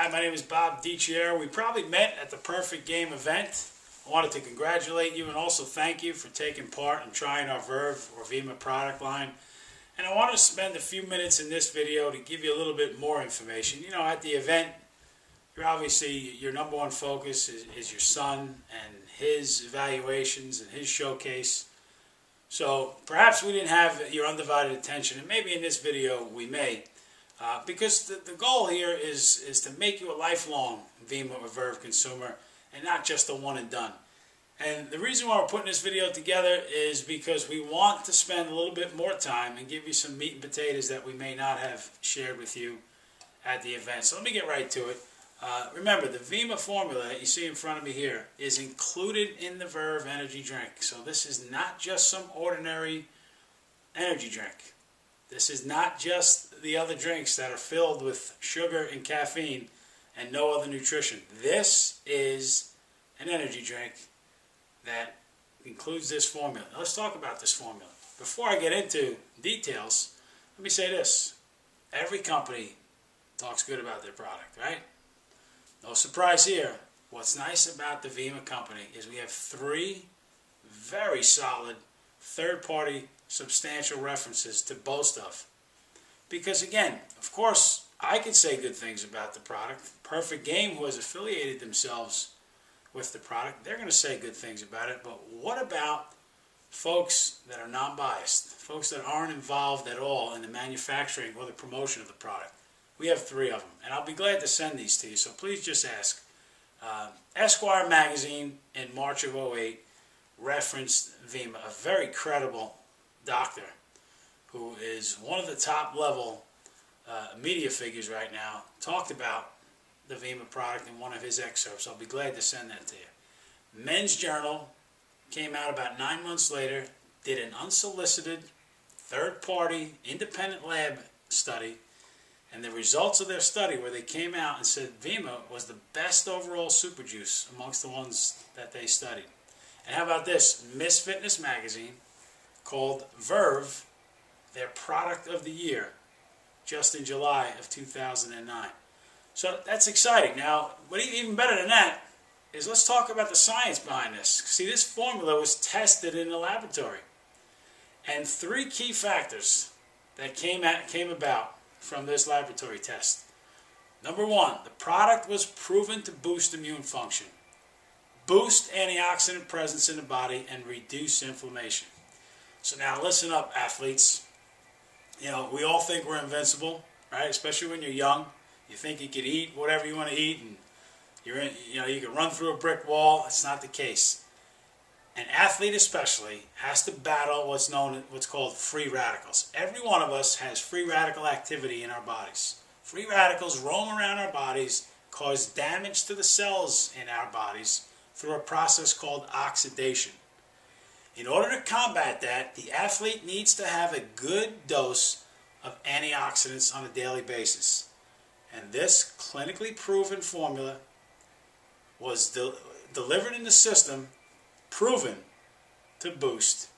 Hi, my name is Bob DeChiaro. We probably met at the Perfect Game event. I wanted to congratulate you and also thank you for taking part in trying our Verve or Vemma product line. And I want to spend a few minutes in this video to give you a little bit more information. You know, at the event, you're obviously, your number one focus is your son and his evaluations and his showcase. So perhaps we didn't have your undivided attention, and maybe in this video we may. Because the goal here is to make you a lifelong Vemma or Verve consumer and not just a one and done. And the reason why we're putting this video together is because we want to spend a little bit more time and give you some meat and potatoes that we may not have shared with you at the event. So let me get right to it. Remember, the Vemma formula that you see in front of me here is included in the Verve energy drink. So this is not just some ordinary energy drink. This is not just the other drinks that are filled with sugar and caffeine and no other nutrition. This is an energy drink that includes this formula. Now let's talk about this formula. Before I get into details, let me say this. Every company talks good about their product, right? No surprise here. What's nice about the Vemma company is we have 3 very solid third-party substantial references to boast of. Because again, of course, I can say good things about the product. Perfect Game, who has affiliated themselves with the product, they're going to say good things about it. But what about folks that are non-biased, folks that aren't involved at all in the manufacturing or the promotion of the product? We have 3 of them, and I'll be glad to send these to you, so please just ask. Esquire magazine in March of '08 referenced Vemma, a very credible doctor who is one of the top level media figures right now, talked about the Vemma product in one of his excerpts. I'll be glad to send that to you. Men's Journal came out about 9 months later, did an unsolicited, third-party, independent lab study, and the results of their study where they came out and said Vemma was the best overall super juice amongst the ones that they studied. And how about this? Miss Fitness magazine called Verve their product of the year just in July of 2009. So that's exciting. Now, what even better than that is let's talk about the science behind this. See, this formula was tested in the laboratory. And 3 key factors that came about from this laboratory test. Number 1, the product was proven to boost immune function, boost antioxidant presence in the body, and reduce inflammation. So now listen up, athletes. You know, we all think we're invincible, right? Especially when you're young. You think you can eat whatever you want to eat, and you can run through a brick wall. It's not the case. An athlete especially has to battle what's called free radicals. Every one of us has free radical activity in our bodies. Free radicals roam around our bodies, cause damage to the cells in our bodies through a process called oxidation. In order to combat that, the athlete needs to have a good dose of antioxidants on a daily basis. And this clinically proven formula was delivered in the system, proven to boost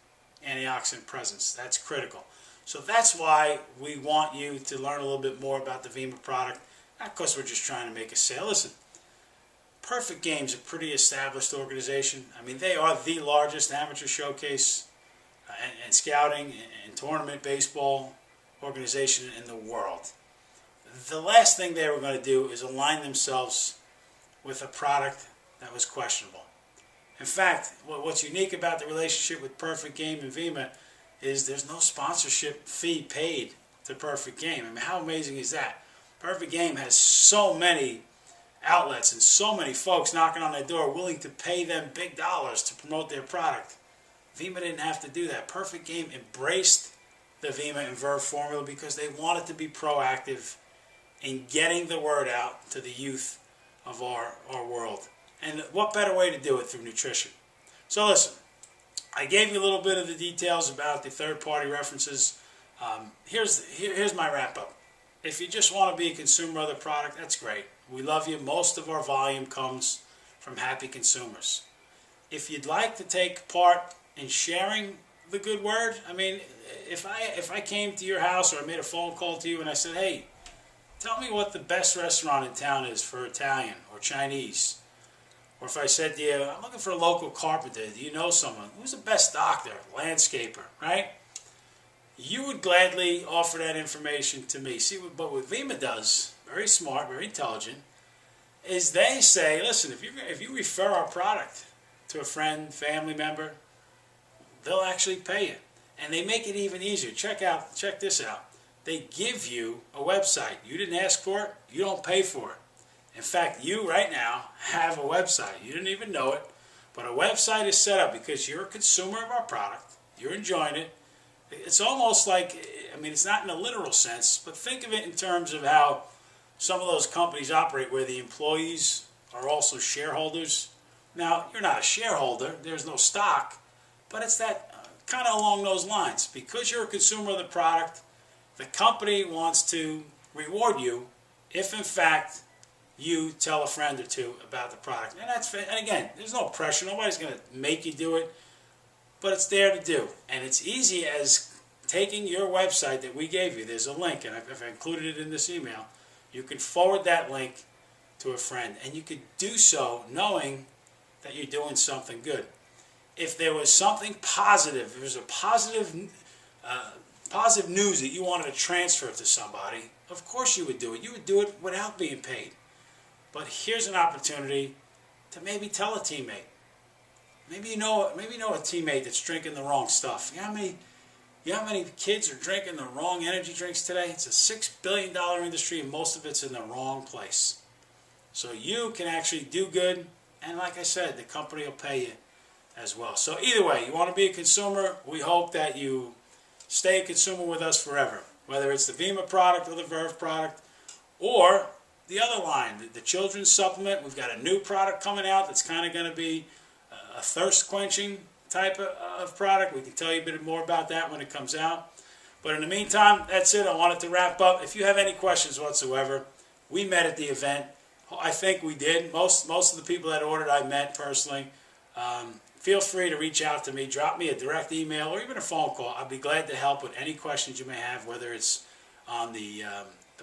antioxidant presence. That's critical. So that's why we want you to learn a little bit more about the Vemma product. Not because we're just trying to make a sale. Listen, Perfect Game's a pretty established organization. I mean, they are the largest amateur showcase and scouting and tournament baseball organization in the world. The last thing they were going to do is align themselves with a product that was questionable. In fact, what's unique about the relationship with Perfect Game and Vemma is there's no sponsorship fee paid to Perfect Game. I mean, how amazing is that? Perfect Game has so many outlets and so many folks knocking on their door willing to pay them big dollars to promote their product. Vemma didn't have to do that. Perfect Game embraced the Vemma and Verve formula because they wanted to be proactive in getting the word out to the youth of our world. And what better way to do it through nutrition? So listen, I gave you a little bit of the details about the third-party references. Here's my wrap-up. If you just want to be a consumer of the product, that's great. We love you. Most of our volume comes from happy consumers. If you'd like to take part in sharing the good word, I mean, if I came to your house or I made a phone call to you and I said, hey, tell me what the best restaurant in town is for Italian or Chinese. Or if I said to you, I'm looking for a local carpenter, do you know someone? Who's the best doctor, landscaper, right? You would gladly offer that information to me. See, but what Vemma does, very smart, very intelligent, is they say, listen, if you refer our product to a friend, family member, they'll actually pay you. And they make it even easier. Check this out. They give you a website. You didn't ask for it. You don't pay for it. In fact, you right now have a website. You didn't even know it. But a website is set up because you're a consumer of our product. You're enjoying it. It's almost like, I mean, it's not in a literal sense, but think of it in terms of how some of those companies operate where the employees are also shareholders. Now, you're not a shareholder. There's no stock. But it's that kind of along those lines. Because you're a consumer of the product, the company wants to reward you if, in fact, you tell a friend or two about the product. And again, there's no pressure. Nobody's going to make you do it. But it's there to do. And it's easy as taking your website that we gave you. There's a link, and I've included it in this email. You can forward that link to a friend. And you could do so knowing that you're doing something good. If there was something positive, if there was a positive news that you wanted to transfer to somebody, of course you would do it. You would do it without being paid. But here's an opportunity to maybe tell a teammate. Maybe you know a teammate that's drinking the wrong stuff. You know how many kids are drinking the wrong energy drinks today? It's a $6 billion industry, and most of it's in the wrong place. So you can actually do good, and like I said, the company will pay you as well. So either way, you want to be a consumer, we hope that you stay a consumer with us forever. Whether it's the Vemma product or the Verve product, or the other line, the children's supplement. We've got a new product coming out that's kind of going to be a thirst quenching type of product. We can tell you a bit more about that when it comes out. But in the meantime, that's it. I wanted to wrap up. If you have any questions whatsoever, we met at the event. I think we did. Most of the people that ordered I met personally. Feel free to reach out to me. Drop me a direct email or even a phone call. I'd be glad to help with any questions you may have, whether it's on the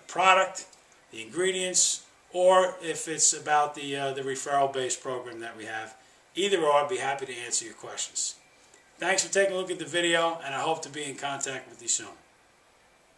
product, the ingredients, or if it's about the referral-based program that we have. Either or, I'd be happy to answer your questions. Thanks for taking a look at the video, and I hope to be in contact with you soon.